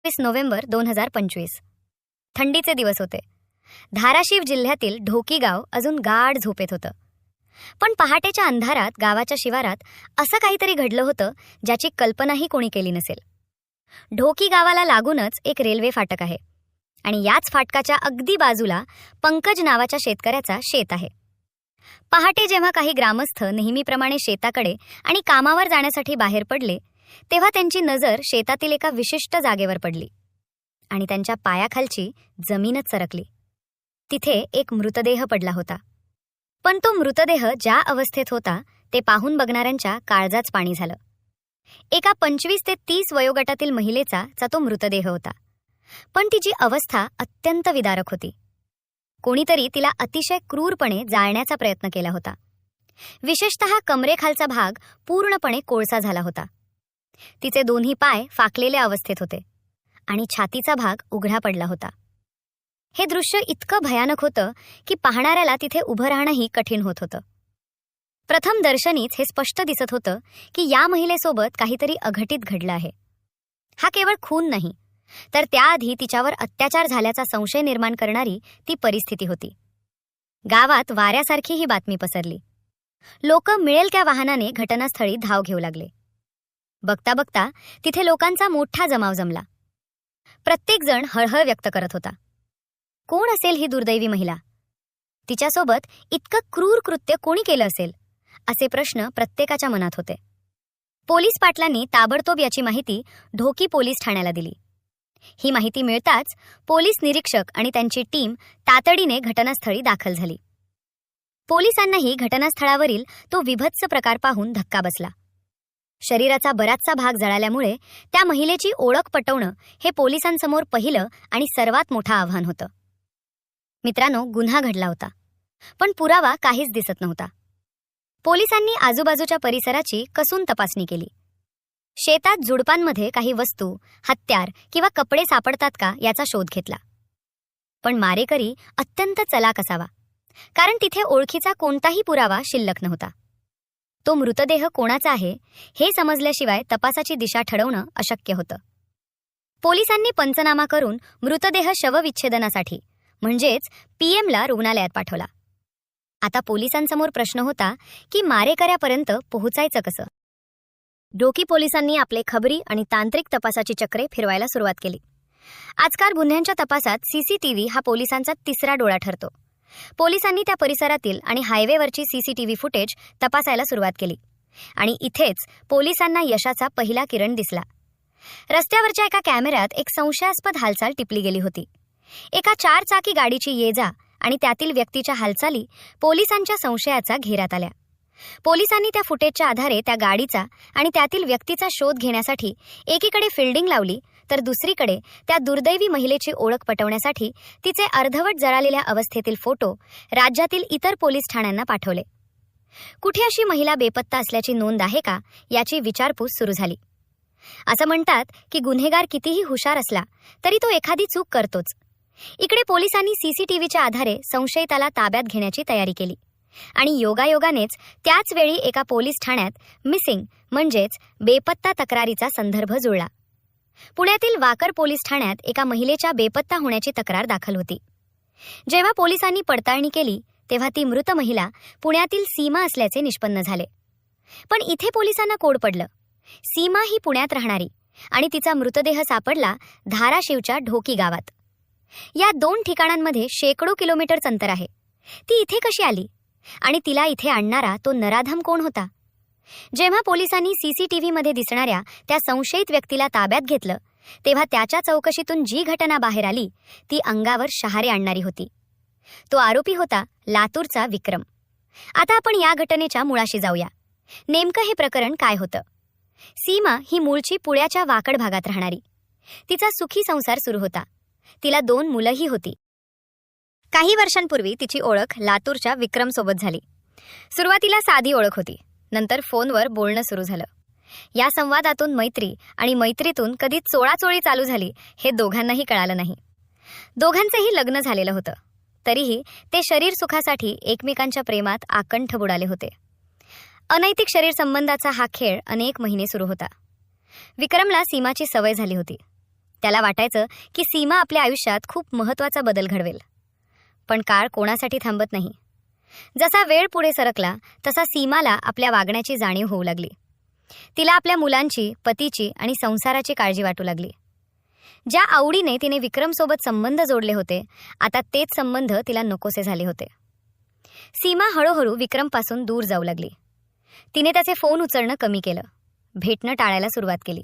November 2025. थंडीचे दिवस होते. धाराशिव जिल्ह्यातील ढोकी गाव अजून गाढ झोपेत होतं. पण पहाटेच्या अंधारात गावाच्या शिवारात असं काहीतरी घडलं होतं ज्याची कल्पनाही कोणी केली नसेल. ढोकी गावाला लागूनच एक रेल्वे फाटक आहे आणि याच फाटकाच्या अगदी बाजूला पंकज नावाच्या शेतकऱ्याचा शेत आहे. पहाटे जेव्हा काही ग्रामस्थ नेहमीप्रमाणे शेताकडे आणि कामावर जाण्यासाठी बाहेर पडले तेव्हा त्यांची नजर शेतातील एका विशिष्ट जागेवर पडली आणि त्यांच्या पायाखालची जमीनच सरकली. तिथे एक मृतदेह पडला होता. पण तो मृतदेह ज्या अवस्थेत होता ते पाहून बघणाऱ्यांच्या काळजाच पाणी झालं. एका 25 ते 30 वयोगटातील महिलेचा तो मृतदेह होता. पण तिची अवस्था अत्यंत विदारक होती. कोणीतरी तिला अतिशय क्रूरपणे जाळण्याचा प्रयत्न केला होता. विशेषतः कमरेखालचा भाग पूर्णपणे कोळसा झाला होता. तिचे दोन्ही पाय फाकलेल्या अवस्थेत होते आणि छातीचा भाग उघडा पडला होता. हे दृश्य इतकं भयानक होतं की पाहणाऱ्याला तिथे उभं राहणंही कठीण होत होतं. प्रथम दर्शनीच हे स्पष्ट दिसत होतं की या महिलेसोबत काहीतरी अघटित घडलं आहे. हा केवळ खून नाही, तर त्याआधी तिच्यावर अत्याचार झाल्याचा संशय निर्माण करणारी ती परिस्थिती होती. गावात वाऱ्यासारखी ही बातमी पसरली. लोक मिळेल त्या वाहनाने घटनास्थळी धाव घेऊ लागले. बघता बघता तिथे लोकांचा मोठा जमाव जमला. प्रत्येक जण हळहळ व्यक्त करत होता. कोण असेल ही दुर्दैवी महिला? तिच्यासोबत इतकं क्रूर कृत्य कोणी केलं असेल असे प्रश्न प्रत्येकाच्या मनात होते. पोलीस पाटलांनी ताबडतोब याची माहिती ढोकी पोलीस ठाण्याला दिली. ही माहिती मिळताच पोलीस निरीक्षक आणि त्यांची टीम तातडीने घटनास्थळी दाखल झाली. पोलिसांनाही घटनास्थळावरील तो विभत्स प्रकार पाहून धक्का बसला. शरीराचा बराचसा भाग जळाल्यामुळे त्या महिलेची ओळख पटवणं हे पोलिसांसमोर पहिलं आणि सर्वात मोठं आव्हान होतं. मित्रांनो, गुन्हा घडला होता, पण पुरावा काहीच दिसत नव्हता. पोलिसांनी आजूबाजूच्या परिसराची कसून तपासणी केली. शेतात झुडपांमध्ये काही वस्तू, हत्यार किंवा कपडे सापडतात का याचा शोध घेतला. पण मारेकरी अत्यंत चलाक असावा, कारण तिथे ओळखीचा कोणताही पुरावा शिल्लक नव्हता. तो मृतदेह कोणाचा आहे हे समजल्याशिवाय तपासाची दिशा ठरवणं अशक्य होतं. पोलिसांनी पंचनामा करून मृतदेह शवविच्छेदनासाठी म्हणजेच पीएमला रुग्णालयात पाठवला. आता पोलिसांसमोर प्रश्न होता की मारेकऱ्यापर्यंत पोहोचायचं कसं? ढोकी पोलिसांनी आपले खबरी आणि तांत्रिक तपासाची चक्रे फिरवायला सुरुवात केली. आजकाल गुन्ह्यांच्या तपासात सीसीटीव्ही हा पोलिसांचा तिसरा डोळा ठरतो. पोलिसांनी त्या परिसरातील आणि हायवेवरची सीसीटीव्ही फुटेज तपासायला सुरुवात केली आणि इथेच पोलिसांना यशाचा पहिला किरण दिसला. रस्त्यावरच्या एका कॅमेऱ्यात एक संशयास्पद हालचाल टिपली गेली होती. एका 4 चाकी गाडीची ये-जा आणि त्यातील व्यक्तीच्या हालचाली पोलिसांच्या संशयाचा घेरात आल्या. पोलिसांनी त्या फुटेजच्या आधारे त्या गाडीचा आणि त्यातील व्यक्तीचा शोध घेण्यासाठी एकीकडे फिल्डिंग लावली, तर दुसरीकडे त्या दुर्दैवी महिलेची ओळख पटवण्यासाठी तिचे अर्धवट जळालेल्या अवस्थेतील फोटो राज्यातील इतर पोलीस ठाण्यांना पाठवले. कुठे अशी महिला बेपत्ता असल्याची नोंद आहे का याची विचारपूस सुरू झाली. असं म्हणतात की गुन्हेगार कितीही हुशार असला तरी तो एखादी चूक करतोच. इकडे पोलिसांनी सीसीटीव्हीच्या आधारे संशयिताला ताब्यात घेण्याची तयारी केली आणि योगायोगानेच त्याच वेळी एका पोलीस ठाण्यात मिसिंग म्हणजेच बेपत्ता तक्रारीचा संदर्भ जुळला. पुण्यातील वाकर पोलीस ठाण्यात एका महिलेच्या बेपत्ता होण्याची तक्रार दाखल होती. जेव्हा पोलिसांनी पडताळणी केली तेव्हा ती मृत महिला पुण्यातील सीमा असल्याचे निष्पन्न झाले. पण इथे पोलिसांना कोड पडलं. सीमा ही पुण्यात राहणारी आणि तिचा मृतदेह सापडला धाराशिवच्या ढोकी गावात. या 2 ठिकाणांमध्ये शेकडो किलोमीटरचं अंतर आहे. ती इथे कशी आली आणि तिला इथे आणणारा तो नराधम कोण होता? जेव्हा पोलिसांनी सीसीटीव्हीमध्ये दिसणाऱ्या त्या संशयित व्यक्तीला ताब्यात घेतलं तेव्हा त्याच्या चौकशीतून जी घटना बाहेर आली ती अंगावर शहारे आणणारी होती. तो आरोपी होता लातूरचा विक्रम. आता आपण या घटनेच्या मुळाशी जाऊया. नेमकं हे प्रकरण काय होतं? सीमा ही मूळची पुण्याच्या वाकड भागात राहणारी. तिचा सुखी संसार सुरू होता. तिला 2 मुलंही होती. काही वर्षांपूर्वी तिची ओळख लातूरच्या विक्रमसोबत झाली. सुरुवातीला साधी ओळख होती, नंतर फोनवर बोलणं सुरू झालं. या संवादातून मैत्री आणि मैत्रीतून कधी चोळाचोळी चालू झाली हे दोघांनाही कळालं नाही. दोघांचंही लग्न झालेलं होतं, तरीही ते शरीर सुखासाठी एकमेकांच्या प्रेमात आकंठ बुडाले होते. अनैतिक शरीर संबंधाचा हा खेळ अनेक महिने सुरू होता. विक्रमला सीमाची सवय झाली होती. त्याला वाटायचं की सीमा आपल्या आयुष्यात खूप महत्त्वाचा बदल घडवेल. पण काळ कोणासाठी थांबत नाही. जसा वेळ पुढे सरकला तसा सीमाला आपल्या वागण्याची जाणीव होऊ लागली. तिला आपल्या मुलांची, पतीची आणि संसाराची काळजी वाटू लागली. ज्या आवडीने तिने विक्रमसोबत संबंध जोडले होते, आता तेच संबंध तिला नकोसे झाले होते. सीमा हळूहळू विक्रमपासून दूर जाऊ लागली. तिने त्याचे फोन उचलणं कमी केलं, भेटणं टाळायला सुरुवात केली.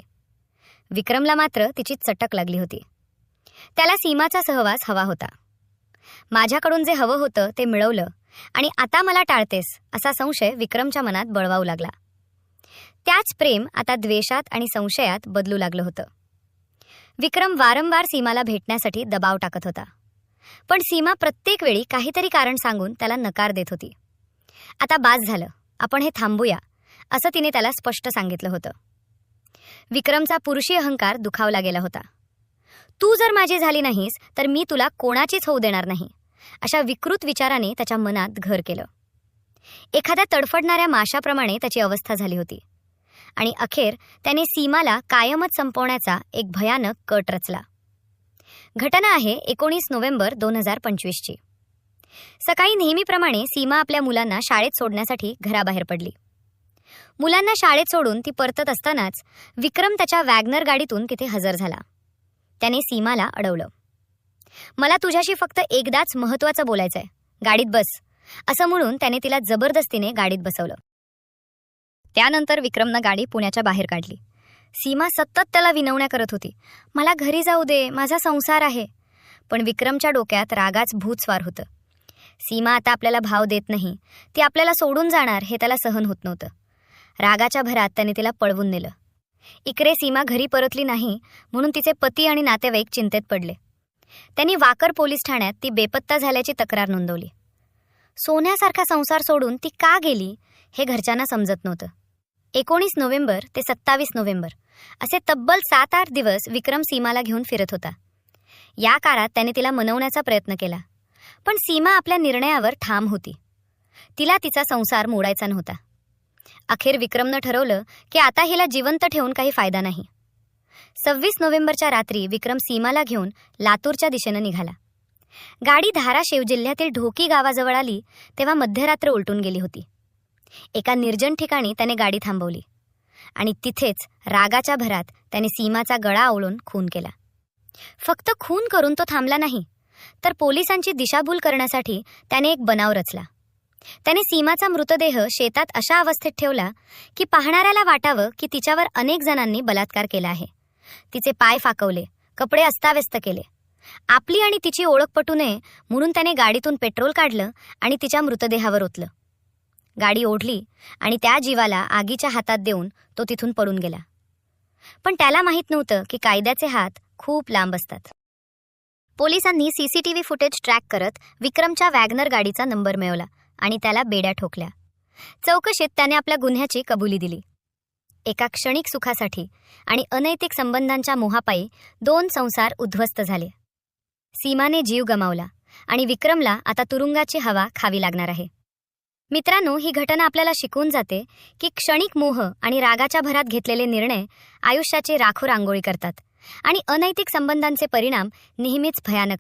विक्रमला मात्र तिची चटक लागली होती. त्याला सीमाचा सहवास हवा होता. माझ्याकडून जे हवं होतं ते मिळवलं आणि आता मला टाळतेस असा संशय विक्रमच्या मनात बळवावू लागला. त्याच प्रेम आता द्वेषात आणि संशयात बदलू लागलं होतं. विक्रम वारंवार सीमाला भेटण्यासाठी दबाव टाकत होता, पण सीमा प्रत्येक वेळी काहीतरी कारण सांगून त्याला नकार देत होती. आता बास झालं, आपण हे थांबूया असं तिने त्याला स्पष्ट सांगितलं होतं. विक्रमचा पुरुषी अहंकार दुखावला गेला होता. तू जर माझी झाली नाहीस तर मी तुला कोणाचीच होऊ देणार नाही, अशा विकृत विचाराने त्याच्या मनात घर केलं. एखाद्या तडफडणाऱ्या माशाप्रमाणे त्याची अवस्था झाली होती आणि अखेर त्याने सीमाला कायमच संपवण्याचा एक भयानक कट रचला. घटना आहे 19 नोव्हेंबर 2025 ची. सकाळी नेहमीप्रमाणे सीमा आपल्या मुलांना शाळेत सोडण्यासाठी घराबाहेर पडली. मुलांना शाळेत सोडून ती परतत असतानाच विक्रम त्याच्या वॅगनर गाडीतून तिथे हजर झाला. त्याने सीमाला अडवलं. मला तुझ्याशी फक्त एकदाच महत्त्वाचं बोलायचंय, गाडीत बस असं म्हणून त्याने तिला जबरदस्तीने गाडीत बसवलं. त्यानंतर विक्रमनं गाडी पुण्याच्या बाहेर काढली. सीमा सतत त्याला विनवण्या करत होती, मला घरी जाऊ दे, माझा संसार आहे. पण विक्रमच्या डोक्यात रागाच भूत स्वार होतं. सीमा आता आपल्याला भाव देत नाही, ती आपल्याला सोडून जाणार हे त्याला सहन होत नव्हतं. रागाच्या भरात त्याने तिला पळवून नेलं. इकडे सीमा घरी परतली नाही म्हणून तिचे पती आणि नातेवाईक चिंतेत पडले. त्यांनी वाकर पोलीस ठाण्यात ती बेपत्ता झाल्याची तक्रार नोंदवली. सोन्यासारखा संसार सोडून ती का गेली हे घरच्यांना समजत नव्हतं. 19 नोव्हेंबर ते 27 नोव्हेंबर असे तब्बल 7-8 दिवस विक्रम सीमाला घेऊन फिरत होता. या काळात त्याने तिला मनवण्याचा प्रयत्न केला, पण सीमा आपल्या निर्णयावर ठाम होती. तिला तिचा संसार मोडायचा नव्हता. अखेर विक्रमनं ठरवलं की आता हिला जिवंत ठेवून काही फायदा नाही. 26 नोव्हेंबरच्या रात्री विक्रम सीमाला घेऊन लातूरच्या दिशेनं निघाला. गाडी धाराशिव जिल्ह्यातील ढोकी गावाजवळ आली तेव्हा मध्यरात्र उलटून गेली होती. एका निर्जन ठिकाणी त्याने गाडी थांबवली आणि तिथेच रागाच्या भरात त्याने सीमाचा गळा आवळून खून केला. फक्त खून करून तो थांबला नाही, तर पोलिसांची दिशाभूल करण्यासाठी त्याने एक बनाव रचला. त्याने सीमाचा मृतदेह शेतात अशा अवस्थेत ठेवला की पाहणाऱ्याला वाटावं की तिच्यावर अनेक जणांनी बलात्कार केला आहे. तिचे पाय फाकवले, कपडे अस्ताव्यस्त केले. आपली आणि तिची ओळख पटू नये म्हणून त्याने गाडीतून पेट्रोल काढलं आणि तिच्या मृतदेहावर ओतलं. गाडी ओढली आणि त्या जीवाला आगीच्या हातात देऊन तो तिथून पळून गेला. पण त्याला माहीत नव्हतं की कायद्याचे हात खूप लांब असतात. पोलिसांनी सीसीटीव्ही फुटेज ट्रॅक करत विक्रमच्या वॅगनर गाडीचा नंबर मिळवला आणि त्याला बेड्या ठोकल्या. चौकशीत त्याने आपल्या गुन्ह्याची कबुली दिली. एका क्षणिक सुखासाठी आणि अनैतिक संबंधांच्या मोहापायी 2 संसार उद्ध्वस्त झाले. सीमाने जीव गमावला आणि विक्रमला आता तुरुंगाची हवा खावी लागणार आहे. मित्रांनो, ही घटना आपल्याला शिकवून जाते की क्षणिक मोह आणि रागाच्या भरात घेतलेले निर्णय आयुष्याची राखोरांगोळी करतात आणि अनैतिक संबंधांचे परिणाम नेहमीच भयानक